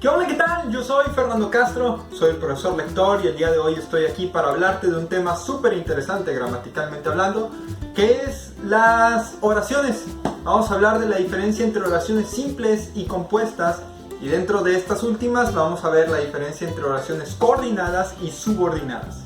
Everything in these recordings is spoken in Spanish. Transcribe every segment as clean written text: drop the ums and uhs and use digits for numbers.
¿Qué onda? ¿Qué tal? Yo soy Fernando Castro, soy el profesor lector y el día de hoy estoy aquí para hablarte de un tema súper interesante gramaticalmente hablando, que es las oraciones. Vamos a hablar de la diferencia entre oraciones simples y compuestas y dentro de estas últimas vamos a ver la diferencia entre oraciones coordinadas y subordinadas.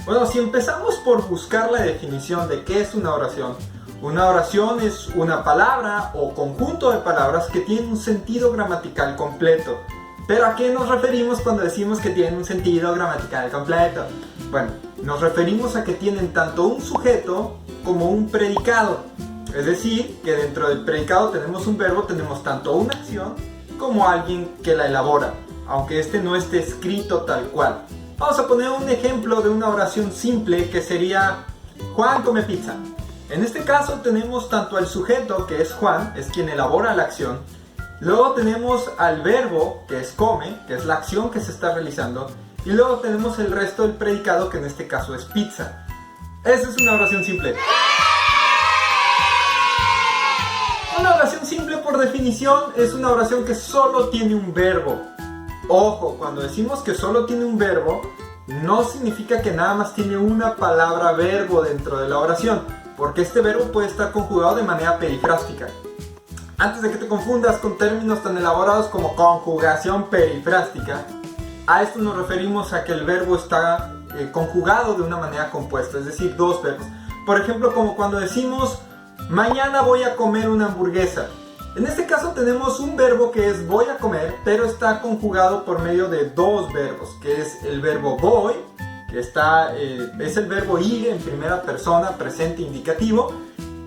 Bueno, si empezamos por buscar la definición de qué es una oración es una palabra o conjunto de palabras que tienen un sentido gramatical completo. ¿Pero a qué nos referimos cuando decimos que tienen un sentido gramatical completo? Bueno, nos referimos a que tienen tanto un sujeto como un predicado. Es decir, que dentro del predicado tenemos un verbo, tenemos tanto una acción como alguien que la elabora, aunque este no esté escrito tal cual. Vamos a poner un ejemplo de una oración simple que sería Juan come pizza. En este caso tenemos tanto al sujeto, que es Juan, es quien elabora la acción. Luego tenemos al verbo, que es come, que es la acción que se está realizando. Y luego tenemos el resto del predicado, que en este caso es pizza. Esa es una oración simple. Una oración simple por definición es una oración que solo tiene un verbo. Ojo, cuando decimos que solo tiene un verbo, no significa que nada más tiene una palabra verbo dentro de la oración, porque este verbo puede estar conjugado de manera perifrástica. Antes de que te confundas con términos tan elaborados como conjugación perifrástica, a esto nos referimos a que el verbo está conjugado de una manera compuesta, es decir, dos verbos. Por ejemplo, como cuando decimos, mañana voy a comer una hamburguesa. En este caso tenemos un verbo que es voy a comer, pero está conjugado por medio de dos verbos, que es el verbo voy, que es el verbo ir en primera persona, presente indicativo,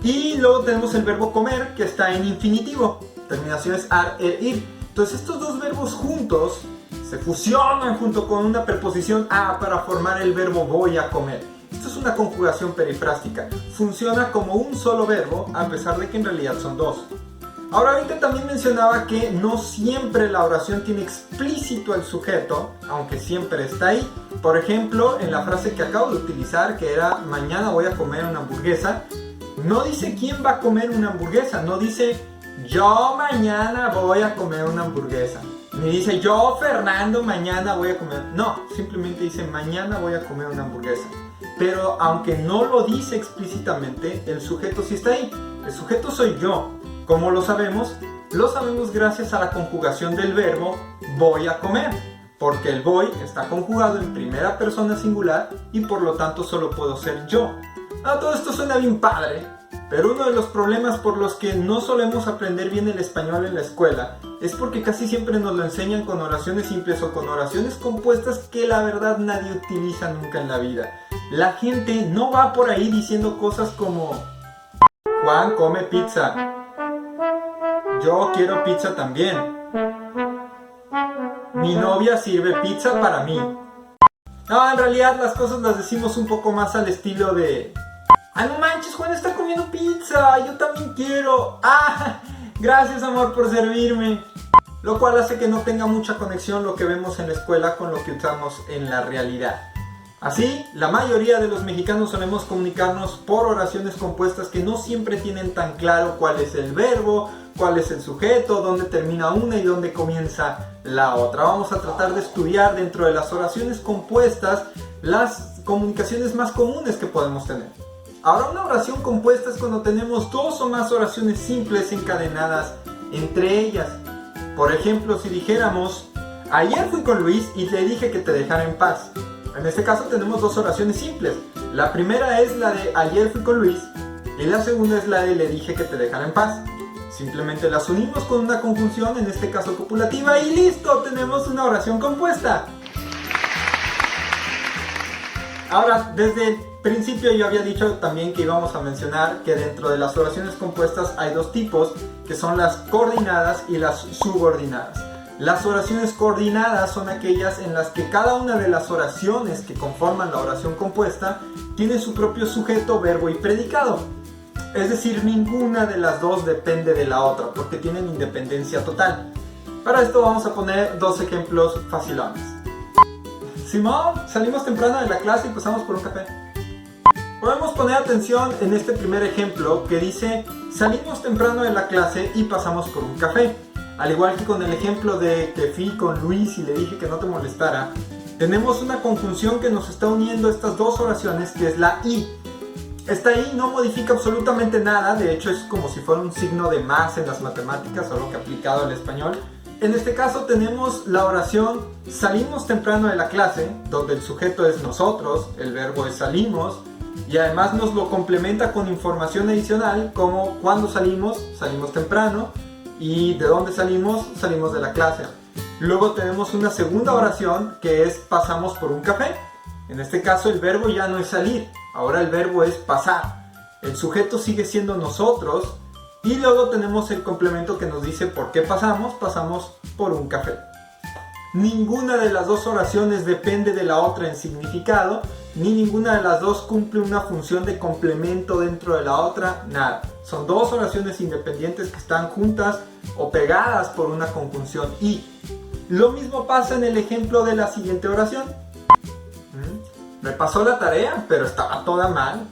y luego tenemos el verbo comer, que está en infinitivo, terminaciones ar, er, ir. Entonces estos dos verbos juntos se fusionan junto con una preposición a para formar el verbo voy a comer. Esto es una conjugación perifrástica, funciona como un solo verbo a pesar de que en realidad son dos. Ahora ahorita también mencionaba que no siempre la oración tiene explícito el sujeto, aunque siempre está ahí. Por ejemplo, en la frase que acabo de utilizar, que era mañana voy a comer una hamburguesa, no dice quién va a comer una hamburguesa, no dice yo mañana voy a comer una hamburguesa, ni dice yo Fernando mañana voy a comer, no, simplemente dice mañana voy a comer una hamburguesa. Pero aunque no lo dice explícitamente, el sujeto sí está ahí, el sujeto soy yo. ¿Cómo lo sabemos? Lo sabemos gracias a la conjugación del verbo voy a comer, porque el voy está conjugado en primera persona singular y por lo tanto solo puedo ser yo. Todo esto suena bien padre, pero uno de los problemas por los que no solemos aprender bien el español en la escuela es porque casi siempre nos lo enseñan con oraciones simples o con oraciones compuestas que la verdad nadie utiliza nunca en la vida. La gente no va por ahí diciendo cosas como Juan come pizza. Yo quiero pizza también. Mi novia sirve pizza para mí. No, en realidad las cosas las decimos un poco más al estilo de no manches, Juan está comiendo pizza, yo también quiero. Gracias amor por servirme. Lo cual hace que no tenga mucha conexión lo que vemos en la escuela con lo que usamos en la realidad. Así, la mayoría de los mexicanos solemos comunicarnos por oraciones compuestas que no siempre tienen tan claro cuál es el verbo, cuál es el sujeto, dónde termina una y dónde comienza la otra. Vamos a tratar de estudiar dentro de las oraciones compuestas las comunicaciones más comunes que podemos tener. Ahora, una oración compuesta es cuando tenemos dos o más oraciones simples encadenadas entre ellas. Por ejemplo, si dijéramos, ayer fui con Luis y le dije que te dejara en paz. En este caso tenemos dos oraciones simples. La primera es la de ayer fui con Luis y la segunda es la de le dije que te dejara en paz. Simplemente las unimos con una conjunción, en este caso copulativa, y listo, tenemos una oración compuesta. Ahora, desde el principio yo había dicho también que íbamos a mencionar que dentro de las oraciones compuestas hay dos tipos, que son las coordinadas y las subordinadas. Las oraciones coordinadas son aquellas en las que cada una de las oraciones que conforman la oración compuesta tiene su propio sujeto, verbo y predicado. Es decir, ninguna de las dos depende de la otra, porque tienen independencia total. Para esto vamos a poner dos ejemplos facilones. Simón, salimos temprano de la clase y pasamos por un café. Podemos poner atención en este primer ejemplo que dice salimos temprano de la clase y pasamos por un café. Al igual que con el ejemplo de que fui con Luis y le dije que no te molestara, tenemos una conjunción que nos está uniendo estas dos oraciones, que es la y. Esta i no modifica absolutamente nada, de hecho es como si fuera un signo de más en las matemáticas, solo que aplicado al español. En este caso tenemos la oración salimos temprano de la clase, donde el sujeto es nosotros, el verbo es salimos, y además nos lo complementa con información adicional como cuándo salimos, salimos temprano, y de dónde salimos, salimos de la clase. Luego tenemos una segunda oración que es pasamos por un café. En este caso el verbo ya no es salir, ahora el verbo es pasar. El sujeto sigue siendo nosotros y luego tenemos el complemento que nos dice por qué pasamos, pasamos por un café. Ninguna de las dos oraciones depende de la otra en significado, ni ninguna de las dos cumple una función de complemento dentro de la otra, nada. Son dos oraciones independientes que están juntas o pegadas por una conjunción y. Lo mismo pasa en el ejemplo de la siguiente oración. Me pasó la tarea, pero estaba toda mal.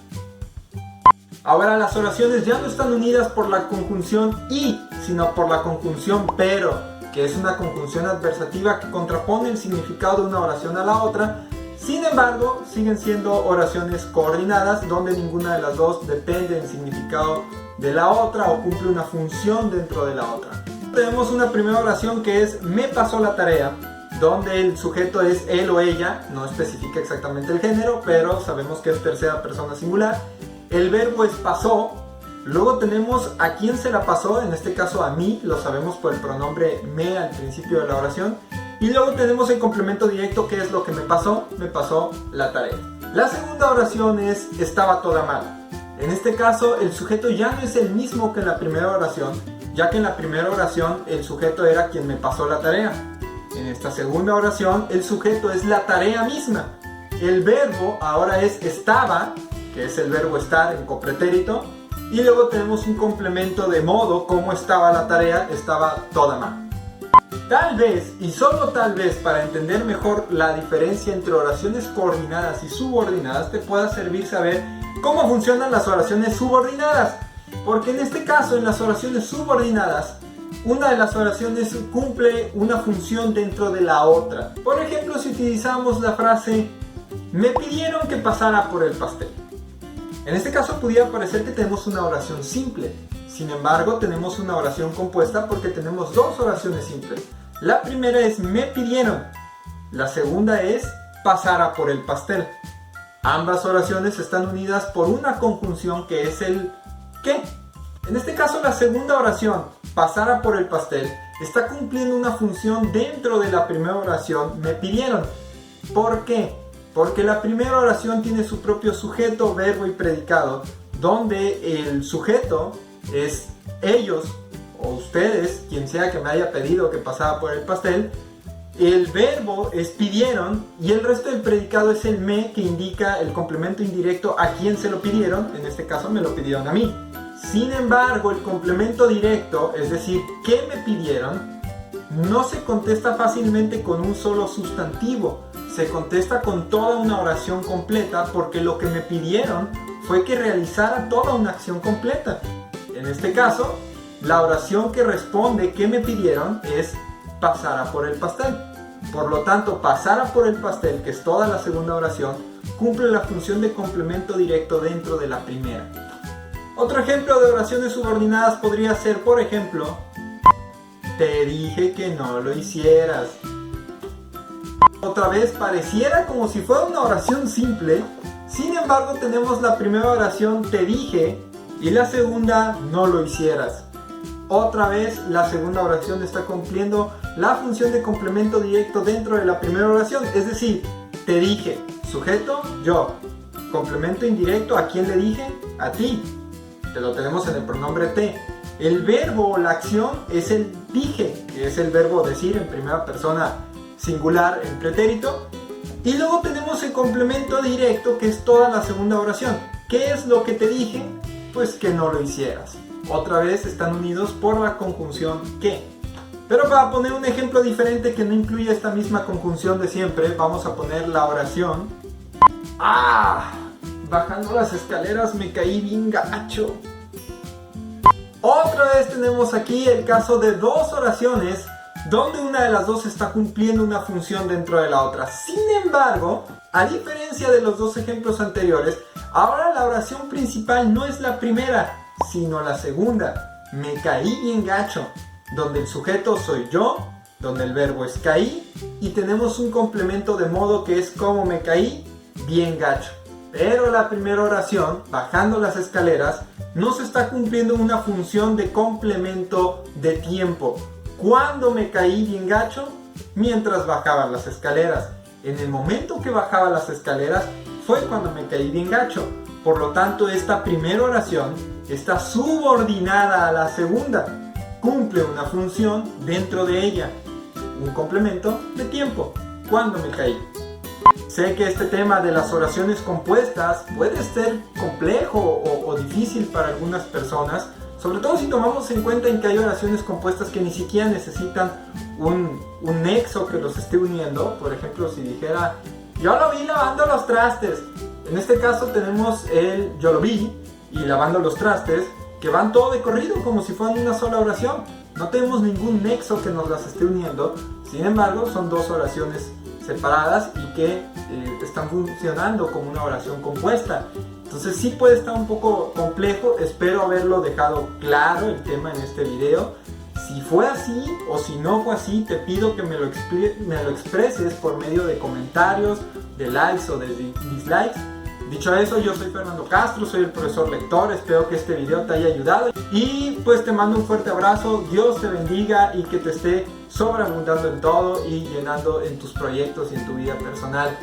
Ahora las oraciones ya no están unidas por la conjunción y, sino por la conjunción pero, que es una conjunción adversativa que contrapone el significado de una oración a la otra. Sin embargo, siguen siendo oraciones coordinadas donde ninguna de las dos depende del significado de la otra o cumple una función dentro de la otra. Tenemos una primera oración que es me pasó la tarea, donde el sujeto es él o ella, no especifica exactamente el género, pero sabemos que es tercera persona singular. El verbo es pasó. Luego tenemos a quién se la pasó, en este caso a mí, lo sabemos por el pronombre me al principio de la oración. Y luego tenemos el complemento directo que es lo que me pasó la tarea. La segunda oración es estaba toda mal. En este caso el sujeto ya no es el mismo que en la primera oración, ya que en la primera oración el sujeto era quien me pasó la tarea. En esta segunda oración el sujeto es la tarea misma. El verbo ahora es estaba, que es el verbo estar en copretérito, y luego tenemos un complemento de modo, como estaba la tarea, estaba toda mal. Tal vez, y solo tal vez, para entender mejor la diferencia entre oraciones coordinadas y subordinadas, te pueda servir saber cómo funcionan las oraciones subordinadas. Porque en este caso, en las oraciones subordinadas, una de las oraciones cumple una función dentro de la otra. Por ejemplo, si utilizamos la frase me pidieron que pasara por el pastel. En este caso pudiera parecer que tenemos una oración simple. Sin embargo, tenemos una oración compuesta porque tenemos dos oraciones simples. La primera es me pidieron. La segunda es pasara por el pastel. Ambas oraciones están unidas por una conjunción que es el ¿qué? En este caso la segunda oración, pasara por el pastel, está cumpliendo una función dentro de la primera oración, me pidieron. ¿Por qué? Porque la primera oración tiene su propio sujeto, verbo y predicado, donde el sujeto es ellos o ustedes, quien sea que me haya pedido que pasara por el pastel. El verbo es pidieron y el resto del predicado es el me, que indica el complemento indirecto a quien se lo pidieron. En este caso me lo pidieron a mí. Sin embargo, el complemento directo, es decir, ¿qué me pidieron?, no se contesta fácilmente con un solo sustantivo. Se contesta con toda una oración completa porque lo que me pidieron fue que realizara toda una acción completa. En este caso, la oración que responde ¿qué me pidieron? Es pasara por el pastel. Por lo tanto, pasara por el pastel, que es toda la segunda oración, cumple la función de complemento directo dentro de la primera. Otro ejemplo de oraciones subordinadas podría ser, por ejemplo, te dije que no lo hicieras. Otra vez pareciera como si fuera una oración simple, sin embargo tenemos la primera oración te dije y la segunda no lo hicieras. Otra vez la segunda oración está cumpliendo la función de complemento directo dentro de la primera oración, es decir, te dije, sujeto, yo, complemento indirecto, ¿a quién le dije? A ti. Te lo tenemos en el pronombre te. El verbo o la acción es el dije, que es el verbo decir en primera persona singular en pretérito. Y luego tenemos el complemento directo, que es toda la segunda oración. ¿Qué es lo que te dije? Pues que no lo hicieras. Otra vez están unidos por la conjunción que. Pero para poner un ejemplo diferente que no incluye esta misma conjunción de siempre, vamos a poner la oración bajando las escaleras me caí bien gacho. Otra vez tenemos aquí el caso de dos oraciones donde una de las dos está cumpliendo una función dentro de la otra. Sin embargo, a diferencia de los dos ejemplos anteriores, ahora la oración principal no es la primera, sino la segunda. Me caí bien gacho, donde el sujeto soy yo, donde el verbo es caí, y tenemos un complemento de modo que es como me caí bien gacho. Pero la primera oración, bajando las escaleras, no se está cumpliendo una función de complemento de tiempo. ¿Cuándo me caí bien gacho? Mientras bajaba las escaleras. En el momento que bajaba las escaleras fue cuando me caí bien gacho. Por lo tanto, esta primera oración está subordinada a la segunda. Cumple una función dentro de ella. Un complemento de tiempo. ¿Cuándo me caí? Sé que este tema de las oraciones compuestas puede ser complejo o difícil para algunas personas, sobre todo si tomamos en cuenta en que hay oraciones compuestas que ni siquiera necesitan un nexo que los esté uniendo. Por ejemplo, si dijera, yo lo vi lavando los trastes. En este caso tenemos el yo lo vi y lavando los trastes, que van todo de corrido como si fueran una sola oración. No tenemos ningún nexo que nos las esté uniendo. Sin embargo, son dos oraciones separadas y que están funcionando como una oración compuesta. Entonces sí puede estar un poco complejo. Espero haberlo dejado claro el tema en este video. Si fue así o si no fue así, te pido que me lo expreses por medio de comentarios, de likes o de dislikes. Dicho eso, yo soy Fernando Castro, soy el profesor lector. Espero que este video te haya ayudado y pues te mando un fuerte abrazo. Dios te bendiga y que te esté sobreabundando en todo y llenando en tus proyectos y en tu vida personal.